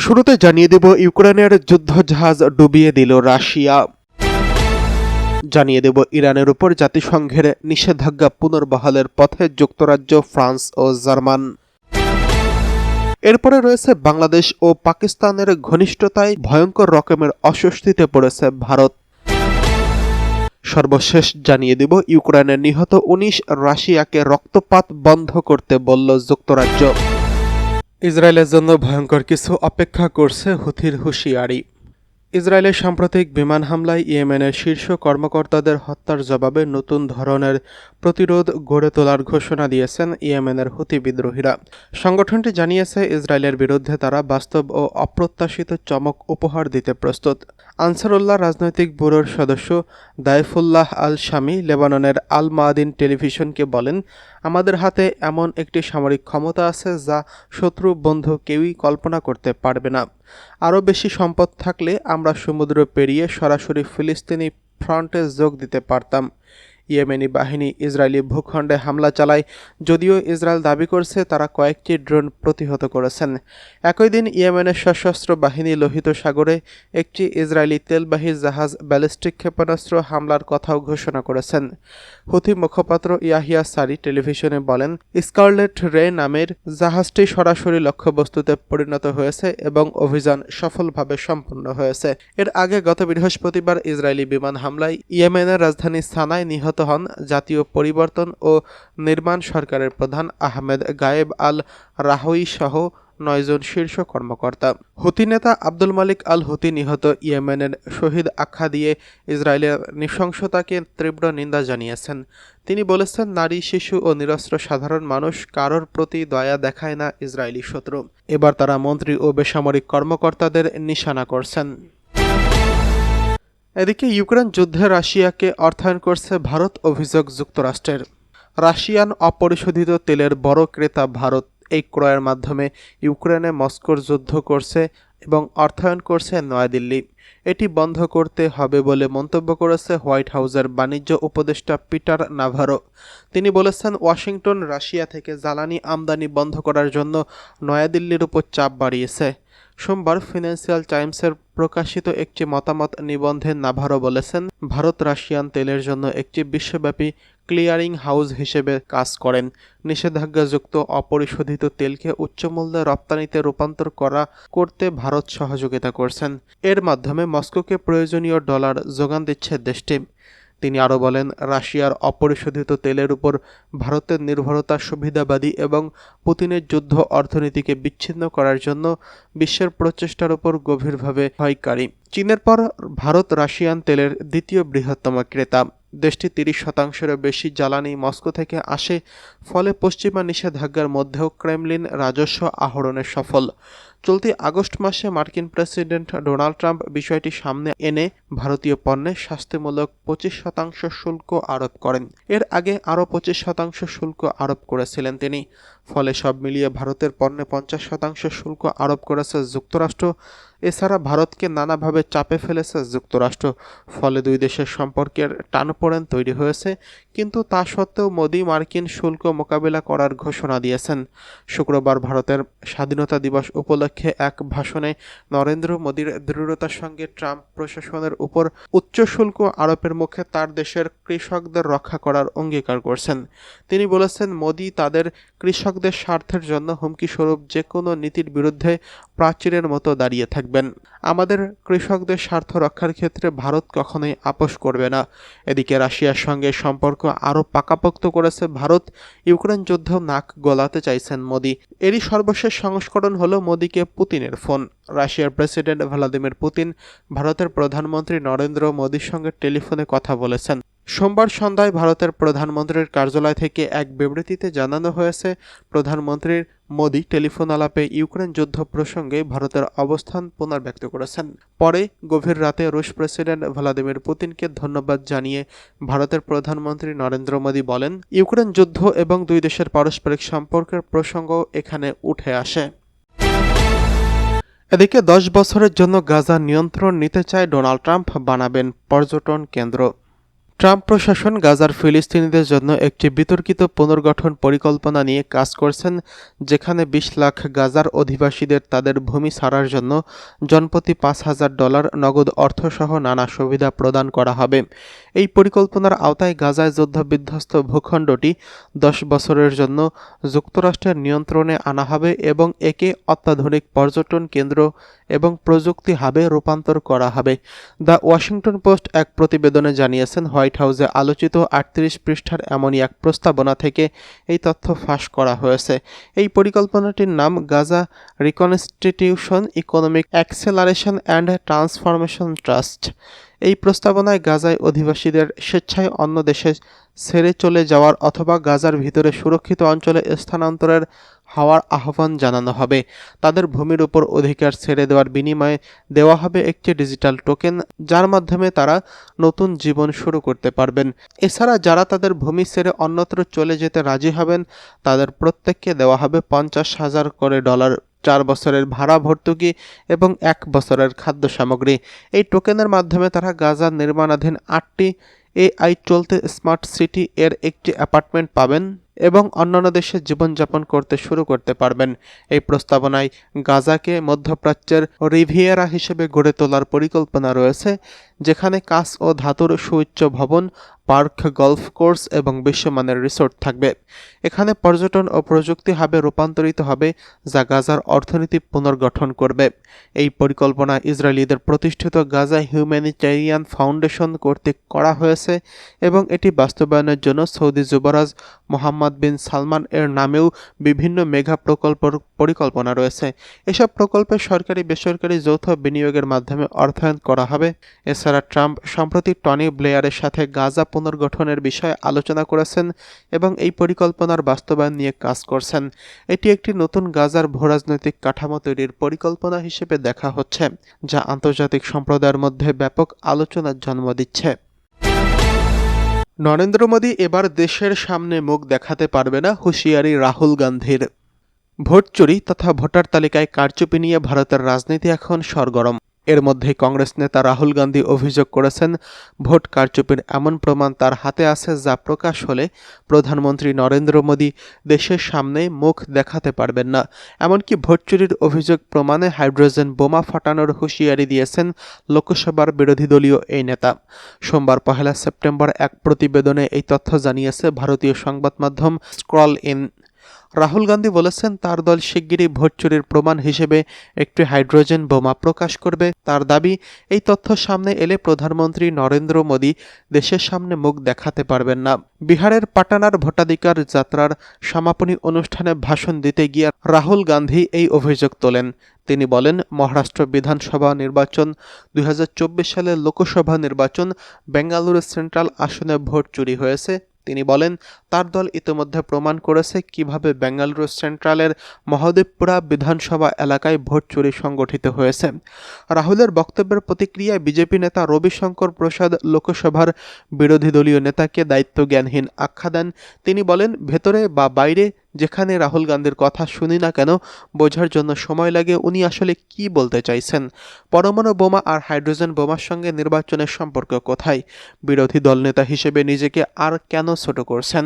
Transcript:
শুরুতে জানিয়ে দেব ইউক্রেনের যুদ্ধজাহাজ ডুবিয়ে দিল রাশিয়া। জানিয়ে দেব ইরানের উপর জাতিসংঘের নিষেধাজ্ঞা পুনর্বহালের পথে যুক্তরাজ্য, ফ্রান্স ও জার্মান। এরপরে রয়েছে বাংলাদেশ ও পাকিস্তানের ঘনিষ্ঠতায় ভয়ঙ্কর রকমের অস্বস্তিতে পড়েছে ভারত। সর্বশেষ জানিয়ে দেব ইউক্রেনের নিহত ১৯ রাশিয়াকে রক্তপাত বন্ধ করতে বলল যুক্তরাজ্য। ইসরায়েলের জন্য ভয়ঙ্কর কিছু অপেক্ষা করছে হুথির হুঁশিয়ারি। ইসরায়েলের সাম্প্রতিক বিমান হামলায় ইয়েমেনের শীর্ষ কর্মকর্তাদের হত্যার জবাবে নতুন ধরনের প্রতিরোধ গড়ে তোলার ঘোষণা দিয়েছেন ইয়েমেনের হুথি বিদ্রোহীরা। সংগঠনটি জানিয়েছে ইসরায়েলের বিরুদ্ধে তারা বাস্তব ও অপ্রত্যাশিত চমক উপহার দিতে প্রস্তুত। আনসারুল্লাহ রাজনৈতিক ব্যুরোর সদস্য দাইফুল্লাহ আল শামি লেবাননের আল মাদিন টেলিভিশনকে বলেন, আমাদের হাতে এমন একটি সামরিক ক্ষমতা আছে যা শত্রু বন্ধু কেউই কল্পনা করতে পারবে না। আরও বেশি সম্পদ থাকলে আমরা সমুদ্র পেরিয়ে সরাসরি ফিলিস্তিনি ফ্রন্টে যোগ দিতে পারতাম। ইয়েমেনি বাহিনী ইসরায়েলি ভূখণ্ডে হামলা চালায়, যদিও ইসরায়েল দাবি করছে তারা কয়েকটি ড্রোন প্রতিহত করেছেন। একই দিন ইয়েমেনের সশস্ত্র বাহিনী লোহিত সাগরে একটি ইসরায়েলি তেলবাহী জাহাজ ব্যালিস্টিক ক্ষেপণাস্ত্র হামলার কথাও ঘোষণা করেছেন। হুথি মুখপাত্র ইয়াহিয়া সারি টেলিভিশনে বলেন, স্কারলেট রে নামের জাহাজটি সরাসরি লক্ষ্যবস্তুতে পরিণত হয়েছে এবং অভিযান সফলভাবে সম্পন্ন হয়েছে। এর আগে গত বৃহস্পতিবার ইসরায়েলি বিমান হামলায় ইয়েমেনের রাজধানী সানায় নিহত হন জাতীয় পরিবর্তন ও নির্মাণ সরকারের প্রধান আহমেদ গায়েব আল রাহই সহ ৯ জন শীর্ষ কর্মকর্তা। হুথি নেতা আব্দুল মালিক আল হুথি নিহত ইয়েমেনের শহীদ আখ্যা দিয়ে ইসরায়েলের নৃশংসতাকে তীব্র নিন্দা জানিয়েছেন। তিনি বলেছেন, নারী, শিশু ও নিরস্ত্র সাধারণ মানুষ কারোর প্রতি দয়া দেখায় না ইসরায়েলি শত্রু। এবার তারা মন্ত্রী ও বেসামরিক কর্মকর্তাদের নিশানা করছেন। এদিকে ইউক্রেন যুদ্ধে রাশিয়াকে অর্থায়ন করছে ভারত, অভিযোগ যুক্তরাষ্ট্রের। রাশিয়ান অপরিশোধিত তেলের বড় ক্রেতা ভারত এই ক্রয়ের মাধ্যমে ইউক্রেনে মস্কোর যুদ্ধ করছে এবং অর্থায়ন করছে নয়াদিল্লি। এটি বন্ধ করতে হবে বলে মন্তব্য করেছে হোয়াইট হাউসের বাণিজ্য উপদেষ্টা পিটার নাভারো। তিনি বলেছেন, ওয়াশিংটন রাশিয়া থেকে জ্বালানি আমদানি বন্ধ করার জন্য নয়াদিল্লির উপর চাপ বাড়িয়েছে। সোমবার ফিনান্সিয়াল টাইমসের প্রকাশিত একটি মতামত নিবন্ধে নাভারো বলেছেন, ভারত রাশিয়ান তেলের জন্য একটি বিশ্বব্যাপী ক্লিয়ারিং হাউস হিসেবে কাজ করেন। নিষেধাজ্ঞাযুক্ত অপরিশোধিত তেলকে উচ্চমূল্যে রপ্তানিতে রূপান্তর করতে ভারত সহযোগিতা করছেন। এর মাধ্যমে মস্কোকে প্রয়োজনীয় ডলার যোগান দিচ্ছে দেশটি। তিনি আরও বলেন, রাশিয়ার অপরিশোধিত তেলের উপর ভারতের নির্ভরতা সুবিধাবাদী এবং পুতিনের যুদ্ধ অর্থনীতিকে বিচ্ছিন্ন করার জন্য বিশ্বের প্রচেষ্টার উপর গভীরভাবে ভয়কারী। চীনের পর ভারত রাশিয়ান তেলের দ্বিতীয় বৃহত্তম ক্রেতা। দেশটি ৩০%-এরও বেশি জ্বালানি মস্কো থেকে আসে, ফলে পশ্চিমা নিষেধাজ্ঞার মধ্যেও ক্রেমলিন রাজস্ব আহরণে সফল। চলতি আগস্ট মাসে মার্কিন প্রেসিডেন্ট ডোনাল্ড ট্রাম্প বিষয়টি সামনে এনে ভারতীয় পণ্যে শাস্তিমূলক ২৫% শুল্ক আরোপ করেন। এর আগে আরও ২৫% শুল্ক আরোপ করেছিলেন তিনি। ফলে সব মিলিয়ে ভারতের পণ্যে ৫০% শুল্ক আরোপ করেছে যুক্তরাষ্ট্র। এছাড়া ভারতকে নানাভাবে চাপে ফেলেছে যুক্তরাষ্ট্র। ফলে দুই দেশের সম্পর্কের টানাপোড়েন তৈরি হয়েছে। কিন্তু তা সত্ত্বেও মোদি মার্কিন শুল্ক মোকাবিলা করার ঘোষণা দিয়েছেন। শুক্রবার ভারতের স্বাধীনতা দিবস উপলক্ষে এক ভাষণে নরেন্দ্র মোদির দৃঢ়তার সঙ্গে ট্রাম্প প্রশাসনের উপর উচ্চ শুল্ক আরোপের মুখে তার দেশের কৃষকদের রক্ষা করার অঙ্গীকার করছেন। তিনি বলেছেন, মোদি তাদের কৃষকদের স্বার্থের জন্য হুমকিস্বরূপ যে কোনো নীতির বিরুদ্ধে প্রাচীরের মতো দাঁড়িয়ে থাকবেন। আমাদের কৃষকদের স্বার্থ রক্ষার ক্ষেত্রে ভারত কখনোই আপোস করবে না। এদিকে রাশিয়ার সঙ্গে সম্পর্ক আরও পাকাপোক্ত করেছে ভারত। ইউক্রেন যুদ্ধেও নাক গলাতে চাইছেন মোদি। এরই সর্বশেষ সংস্করণ হলো মোদিকে পুতিনের ফোন। রাশিয়ার প্রেসিডেন্ট ভ্লাদিমির পুতিন ভারতের প্রধানমন্ত্রী নরেন্দ্র মোদির সঙ্গে টেলিফোনে কথা বলেছেন। সোমবার সন্ধ্যায় ভারতের প্রধানমন্ত্রীর কার্যালয় থেকে এক বিবৃতিতে জানানো হয়েছে, প্রধানমন্ত্রীর মোদি টেলিফোন আলাপে ইউক্রেন যুদ্ধ প্রসঙ্গে ভারতের অবস্থান পুনর্ব্যক্ত করেছেন। পরে গভীর রাতে রুশ প্রেসিডেন্ট ভ্লাদিমির পুতিনকে ধন্যবাদ জানিয়ে ভারতের প্রধানমন্ত্রী নরেন্দ্র মোদি বলেন, ইউক্রেন যুদ্ধ এবং দুই দেশের পারস্পরিক সম্পর্কের প্রসঙ্গ এখানে উঠে আসে। এদিকে ১০ বছরের জন্য গাজা নিয়ন্ত্রণ নিতে চায় ডোনাল্ড ট্রাম্প, বানাবেন পর্যটন কেন্দ্র। ট্রাম্প প্রশাসন গাজার ফিলিস্তিনিদের জন্য একটি বিতর্কিত পুনর্গঠন পরিকল্পনা নিয়ে কাজ করছেন, যেখানে ২০ লাখ গাজার অধিবাসীদের তাদের ভূমি ছাড়ার জন্য জনপ্রতি $৫,০০০ নগদ অর্থসহ নানা সুবিধা প্রদান করা হবে। এই পরিকল্পনার আওতায় গাজায় যুদ্ধবিধ্বস্ত ভূখণ্ডটি ১০ বছরের জন্য যুক্তরাষ্ট্রের নিয়ন্ত্রণে আনা হবে এবং একে অত্যাধুনিক পর্যটন কেন্দ্র এবং প্রযুক্তি হাবে রূপান্তর করা হবে। দ্য ওয়াশিংটন পোস্ট এক প্রতিবেদনে জানিয়েছেন, হোয়াইট হাউসে আলোচিত ৩৮ পৃষ্ঠার এমনই এক প্রস্তাবনা থেকে এই তথ্য ফাঁস করা হয়েছে। এই পরিকল্পনাটির নাম Gaza reconstitution, economic acceleration and transformation trust. এই প্রস্তাবনায় গাজায় অধিবাসীদের স্বেচ্ছায় অন্য দেশে ছেড়ে চলে যাওয়ার অথবা গাজার ভিতরে সুরক্ষিত অঞ্চলে স্থানান্তরের হওয়ার আহ্বান জানানো হবে। তাদের ভূমির উপর অধিকার ছেড়ে দেওয়ার বিনিময়ে দেওয়া হবে একটি ডিজিটাল টোকেন, যার মাধ্যমে তারা নতুন জীবন শুরু করতে পারবেন। এছাড়া যারা তাদের ভূমি ছেড়ে অন্যত্র চলে যেতে রাজি হবেন তাদের প্রত্যেককে দেওয়া হবে $৫০,০০০ করে, ৪ বছরের ভাড়া ভর্তুকি এবং ১ বছরের খাদ্য সামগ্রী। এই টোকেনের মাধ্যমে তারা গাজার নির্মাণাধীন ৮টি এআই চলতে স্মার্ট সিটি এর একটি অ্যাপার্টমেন্ট পাবেন এবং অন্যান্য দেশে জীবনযাপন করতে শুরু করতে পারবেন। এই প্রস্তাবনায় গাজাকে মধ্যপ্রাচ্যের রিভিয়েরা হিসেবে গড়ে তোলার পরিকল্পনা রয়েছে, যেখানে কাঁচ ও ধাতুর সুউচ্চ ভবন, পার্ক, গলফ কোর্স এবং বিশ্বমানের রিসোর্ট থাকবে। এখানে পর্যটন ও প্রযুক্তি হাবে রূপান্তরিত হবে, যা গাজার অর্থনীতি পুনর্গঠন করবে। এই পরিকল্পনা ইসরায়েলিদের প্রতিষ্ঠিত গাজা হিউম্যানিটেরিয়ান ফাউন্ডেশন কর্তৃক করা হয়েছে এবং এটি বাস্তবায়নের জন্য সৌদি যুবরাজ মোহাম্মদ বিন সালমান এর নামেও বিভিন্ন মেগা প্রকল্পের পরিকল্পনা রয়েছে। এসব প্রকল্পে সরকারি বেসরকারি যৌথ বিনিয়োগের মাধ্যমে অর্থায়ন করা হবে। এছাড়া ট্রাম্প সম্প্রতি টনি ব্লেয়ারের সাথে গাজা পুনর্গঠনের বিষয়ে আলোচনা করেছেন এবং এই পরিকল্পনার বাস্তবায়ন নিয়ে কাজ করছেন। এটি একটি নতুন গাজার ভূরাজনৈতিক কাঠামো তৈরির পরিকল্পনা হিসেবে দেখা হচ্ছে, যা আন্তর্জাতিক সম্প্রদায়ের মধ্যে ব্যাপক আলোচনার জন্ম দিচ্ছে। নরেন্দ্র মোদী এবার দেশের সামনে মুখ দেখাতে পারবে না, হুঁশিয়ারি রাহুল গান্ধীর। ভোট চুরি তথা ভোটার তালিকায় কারচুপি নিয়ে ভারতের রাজনীতি এখন সরগরম। এর মধ্যেই কংগ্রেস নেতা রাহুল গান্ধী অভিযোগ করেছেন, ভোট কারচুপির এমন প্রমাণ তার হাতে আছে যা প্রকাশ হলে প্রধানমন্ত্রী নরেন্দ্র মোদী দেশের সামনে মুখ দেখাতে পারবেন না। এমনকি ভোট চুরির অভিযোগ প্রমাণে হাইড্রোজেন বোমা ফাটানোর হুঁশিয়ারি দিয়েছেন লোকসভার বিরোধী দলীয় এই নেতা। সোমবার ১ সেপ্টেম্বর এক প্রতিবেদনে এই তথ্য জানিয়েছে ভারতীয় সংবাদ মাধ্যম স্ক্রল ইন। রাহুল গান্ধী বলেছেন, তার দল শিগগিরই ভোট চুরির প্রমাণ হিসেবে একটি হাইড্রোজেন বোমা প্রকাশ করবে। তার দাবি, এই তথ্য সামনে এলে প্রধানমন্ত্রী নরেন্দ্র মোদী দেশের সামনে মুখ দেখাতে পারবেন না। বিহারের পাটানার ভোটাধিকার যাত্রার সমাপনী অনুষ্ঠানে ভাষণ দিতে গিয়ে রাহুল গান্ধী এই অভিযোগ তোলেন। তিনি বলেন, মহারাষ্ট্র বিধানসভা নির্বাচন, ২০২৪ সালের লোকসভা নির্বাচন, বেঙ্গালুরু সেন্ট্রাল আসনে ভোট চুরি হয়েছে। তিনি বলেন, তার দল ইতিমধ্যে প্রমাণ করেছে কিভাবে বেঙ্গালুরু সেন্ট্রালের মহদেবপুরা বিধানসভা এলাকায় ভোট চুরি সংগঠিত হয়েছে। রাহুলের বক্তব্যের প্রতিক্রিয়ায় বিজেপি নেতা রবিশঙ্কর প্রসাদ লোকসভার বিরোধী দলীয় নেতাকে দায়িত্বজ্ঞানহীন আখ্যা দেন। তিনি বলেন, ভেতরে বা বাইরে যেখানে রাহুল গান্ধীর কথা শুনি না কেন, বোঝার জন্য সময় লাগে উনি আসলে কি বলতে চাইছেন। পরমাণু বোমা আর হাইড্রোজেন বোমার সঙ্গে নির্বাচনের সম্পর্ক কোথায়? বিরোধী দলনেতা হিসেবে নিজেকে আর কেন ছোট করছেন?